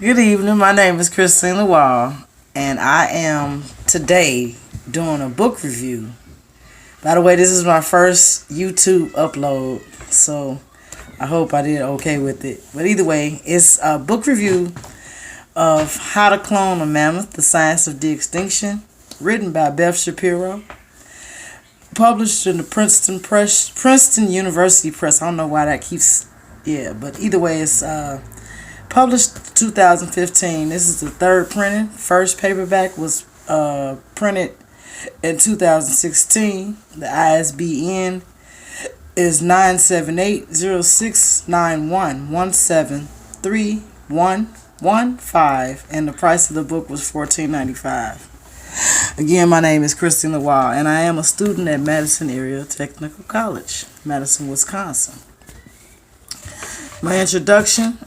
Good evening. My name is Christine Lawal, and I am today doing a book review. By the way, this is my first YouTube upload, so I hope I did okay with it. But either way, it's a book review of How to Clone a Mammoth, The Science of De-Extinction, written by Beth Shapiro, published in the Princeton University Press. I don't know why that keeps, but either way, it's published 2015. This is the third printing. First paperback was printed in 2016. The ISBN is 978-0691-173115, and the price of the book was $14.95. Again, my name is Christine Lawal, and I am a student at Madison Area Technical College, Madison, Wisconsin. My introduction,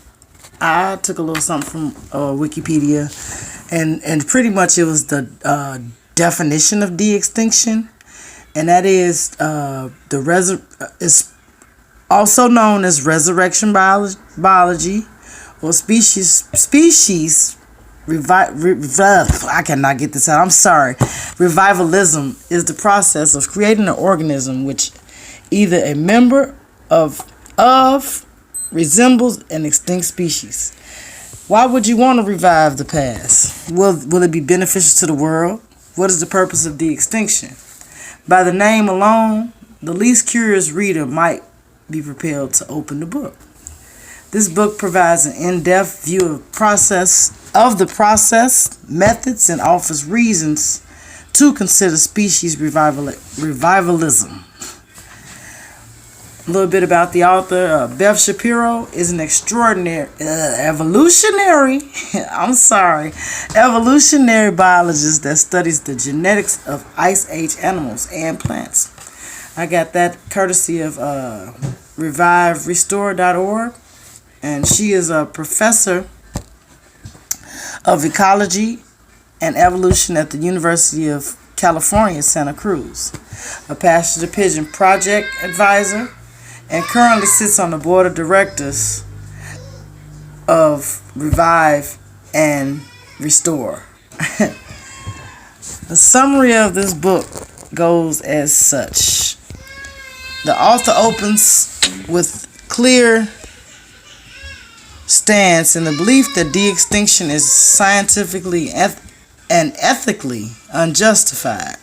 I took a little something from Wikipedia, and pretty much it was the definition of de-extinction, and that is is also known as resurrection biology or species. I cannot get this out. I'm sorry. Revivalism is the process of creating an organism which either a member of resembles an extinct species. Why would you want to revive the past? Will it be beneficial to the world? What is the purpose of de-extinction? By the name alone, the least curious reader might be propelled to open the book. This book provides an in-depth view of the process, methods, and offers reasons to consider species revivalism. A little bit about the author. Beth Shapiro is an extraordinary evolutionary biologist that studies the genetics of Ice Age animals and plants. I got that courtesy of reviverestore.org, and she is a professor of ecology and evolution at the University of California, Santa Cruz, a Pasture the Pigeon project advisor, and currently sits on the board of directors of Revive and Restore. The summary of this book goes as such. The author opens with clear stance in the belief that de-extinction is scientifically and ethically unjustified.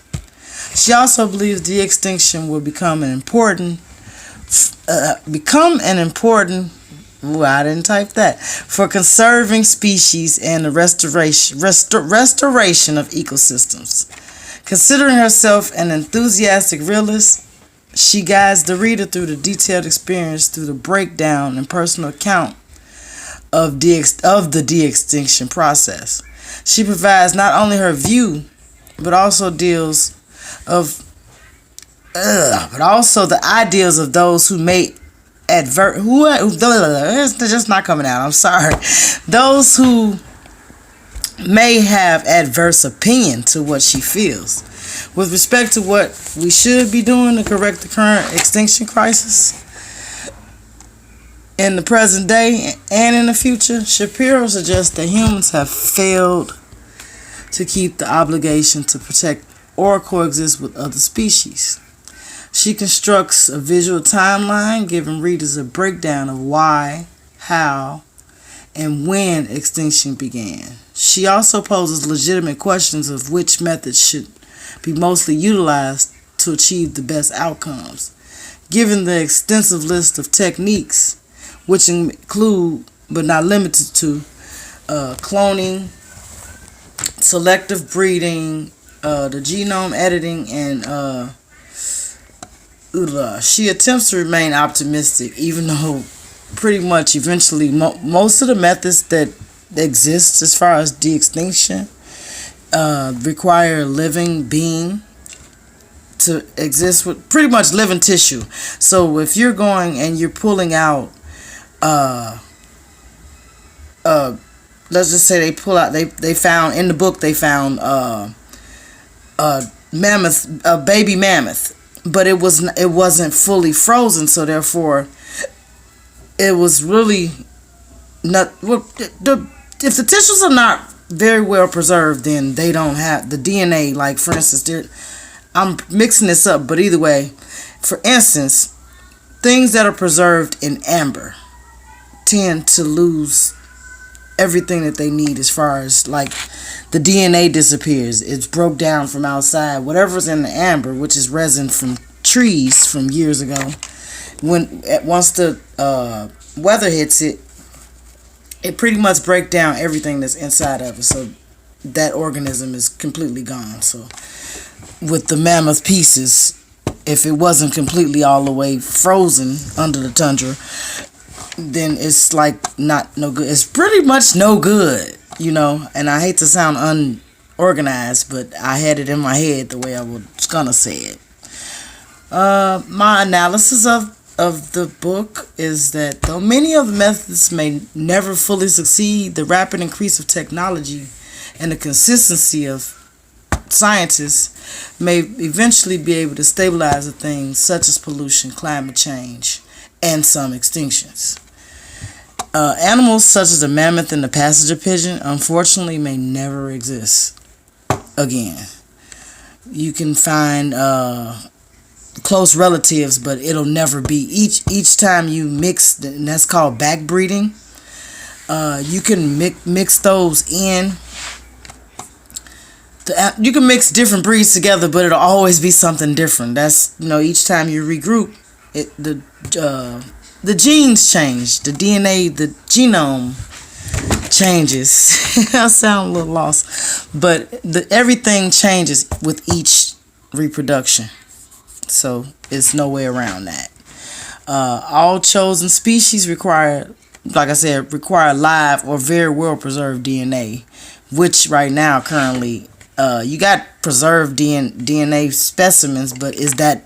She also believes de-extinction will become an important for conserving species and the restoration of ecosystems. Considering herself an enthusiastic realist, she guides the reader through the detailed experience through the breakdown and personal account of the de-extinction process. She provides not only her view, but also the ideals of those who may it's just not coming out. I'm sorry. Those who may have adverse opinion to what she feels with respect to what we should be doing to correct the current extinction crisis in the present day and in the future. Shapiro suggests that humans have failed to keep the obligation to protect or coexist with other species. She constructs a visual timeline, giving readers a breakdown of why, how, and when extinction began. She also poses legitimate questions of which methods should be mostly utilized to achieve the best outcomes. Given the extensive list of techniques, which include, but not limited to, cloning, selective breeding, the genome editing, and she attempts to remain optimistic, even though pretty much eventually most of the methods that exist as far as de-extinction require a living being to exist with pretty much living tissue. So if you're going and you're pulling out let's just say they found in the book a baby mammoth, but it wasn't fully frozen, so therefore it was really not if the tissues are not very well preserved, then they don't have the DNA. Like, for instance, I'm mixing this up, but either way, for instance, things that are preserved in amber tend to lose everything that they need, as far as like the DNA disappears. It's broke down from outside. Whatever's in the amber, which is resin from trees from years ago, once the weather hits it, it pretty much breaks down everything that's inside of it. So that organism is completely gone. So with the mammoth pieces, if it wasn't completely all the way frozen under the tundra, then it's like not no good. It's pretty much no good, you know. And I hate to sound unorganized, but I had it in my head the way I was gonna say it. My analysis of the book is that though many of the methods may never fully succeed, the rapid increase of technology and the consistency of scientists may eventually be able to stabilize the things such as pollution, climate change, and some extinctions. Animals such as the mammoth and the passenger pigeon, unfortunately, may never exist again. You can find close relatives, but it'll never be each time you mix, and that's called backbreeding. You can mix those in. You can mix different breeds together, but it'll always be something different. That's, you know, each time you regroup, the genes change, the DNA, the genome changes. I sound a little lost, but everything changes with each reproduction. So it's no way around that. All chosen species require, like I said, live or very well preserved DNA, which right now currently you got preserved DNA specimens, but is that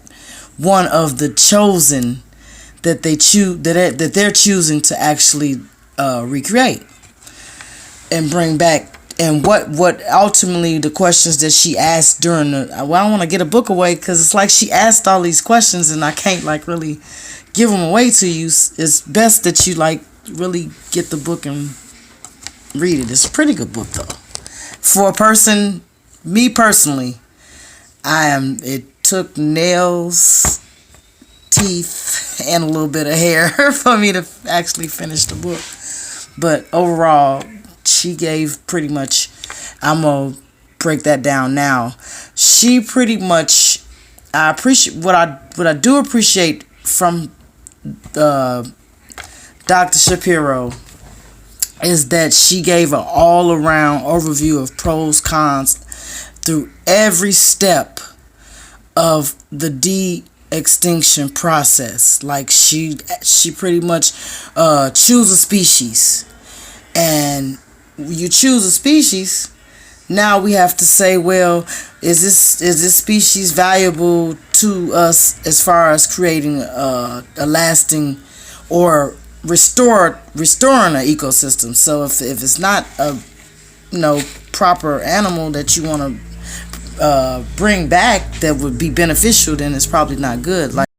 one of the chosen that they're choosing to actually recreate and bring back? And what ultimately the questions that she asked during the, well, I don't want to get a book away, because it's like she asked all these questions and I can't like really give them away to you. It's best that you like really get the book and read it. It's a pretty good book though. For a person, me personally, it took nails, teeth, and a little bit of hair for me to actually finish the book. But overall, she gave pretty much, I'm going to break that down now. She pretty much, I appreciate, what I do appreciate from Dr. Shapiro is that she gave an all-around overview of pros, cons through every step of the de-extinction process. Like she pretty much choose a species, and you choose a species, now we have to say, well, is this species valuable to us as far as creating a lasting or restoring an ecosystem? So if it's not a proper animal that you want to bring back that would be beneficial, then it's probably not good. Like